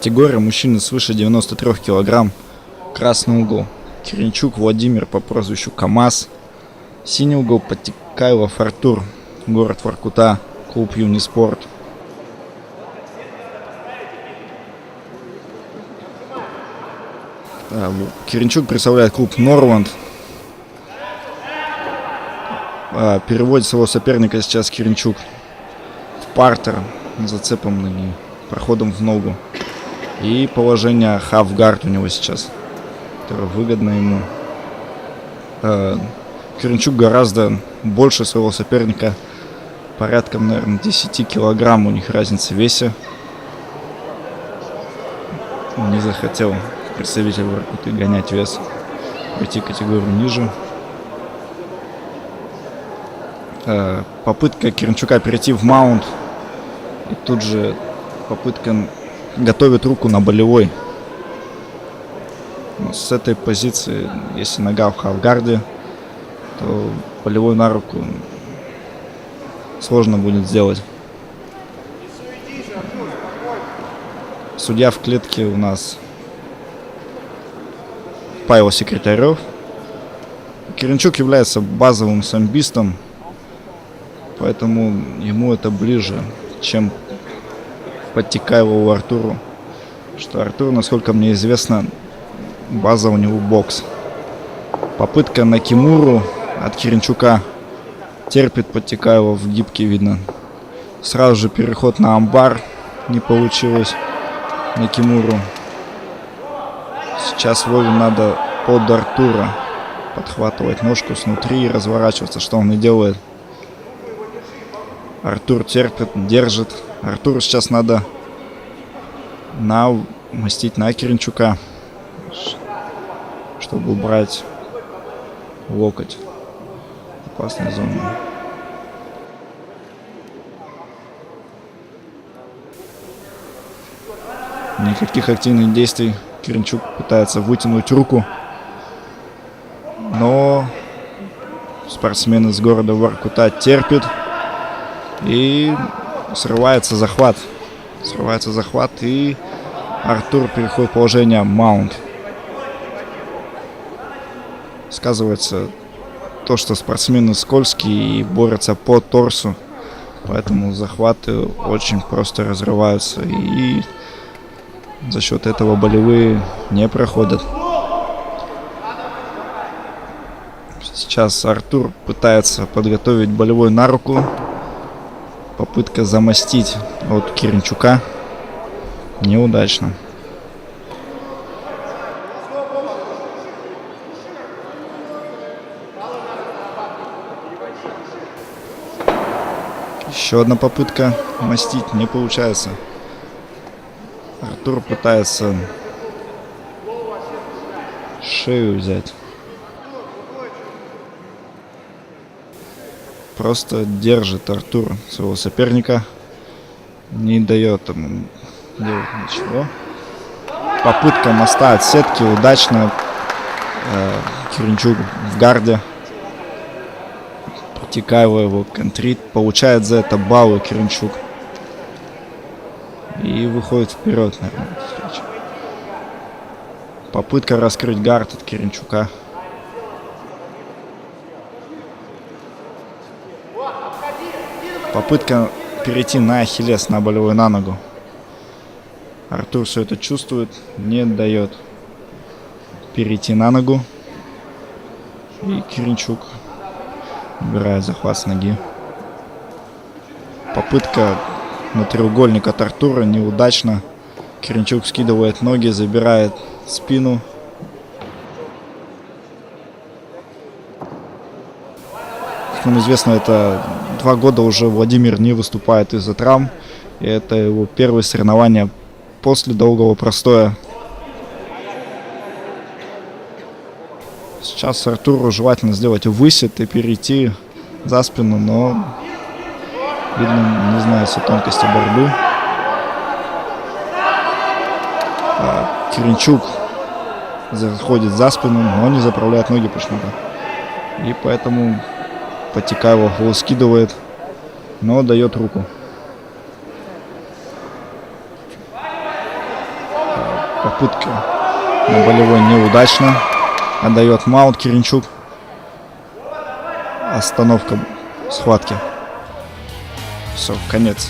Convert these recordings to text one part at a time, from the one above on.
Категория мужчины свыше 93 килограмм. Красный угол Киренчук Владимир по прозвищу КамАЗ. Синий угол Подтекайлов Артур, город Воркута, клуб Юниспорт. Киренчук представляет клуб Норланд. Переводит своего соперника сейчас Киренчук в партер зацепом ноги, проходом в ногу. И положение халфгард у него сейчас, которое выгодно ему. Киренчук гораздо больше своего соперника, порядком, наверное, 10 килограмм у них разница в весе. Не захотел представитель Воркуты гонять вес, пойти категорию ниже. Попытка Киренчука перейти в маунт. И тут же попытка готовит руку на болевой. Но с этой позиции, если нога в халфгарде, то болевой на руку сложно будет сделать. Судья в клетке у нас Павел Секретарев. Киренчук является базовым самбистом, поэтому ему это ближе, чем Подтекайлову Артуру. Что Артур, насколько мне известно, база у него бокс. Попытка на кимуру от Киренчука. Терпит Подтекайлов, в гибке видно. Сразу же переход на амбар. Не получилось на кимуру. Сейчас Вове надо под Артура подхватывать ножку снутри и разворачиваться, что он и делает. Артур терпит, держит. Артуру сейчас надо намастить на Киренчука, чтобы убрать локоть. Опасная зона. Никаких активных действий. Киренчук пытается вытянуть руку, но спортсмен из города Воркута терпит. И срывается захват. Срывается захват, и Артур переходит в положение маунт. Сказывается то, что спортсмены скользкие и борются по торсу. Поэтому захваты очень просто разрываются. И за счет этого болевые не проходят. Сейчас Артур пытается подготовить болевой на руку. Попытка замостить от Киренчука неудачно. Еще одна попытка мостить, не получается. Артур пытается шею взять. Просто держит Артур своего соперника. Не дает ему делать ничего. Попытка моста от сетки удачная. Киренчук в гарде. Подтекайло его контрит. Получает за это баллы Киренчук. И выходит вперед, наверное, встреча. Попытка раскрыть гард от Киренчука. Попытка перейти на ахиллес, на болевой на ногу. Артур все это чувствует, не дает перейти на ногу. И Киренчук убирает захват с ноги. Попытка на треугольник от Артура неудачно. Киренчук скидывает ноги, забирает спину. Как нам известно, это 2 года уже Владимир не выступает из-за травм. И это его первые соревнования после долгого простоя. Сейчас Артуру желательно сделать высет и перейти за спину, но видно, не знаю все тонкости борьбы. Киренчук заходит за спину, но не заправляет ноги почему-то. И поэтому Подтекайлов его скидывает, но дает руку. попытка на болевой неудачно. Отдает маунт Киренчук. Остановка схватки. Все, конец.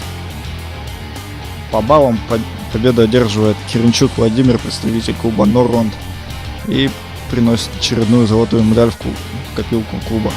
По баллам победу одерживает Киренчук Владимир, представитель клуба Норланд. И приносит очередную золотую медаль в копилку клуба.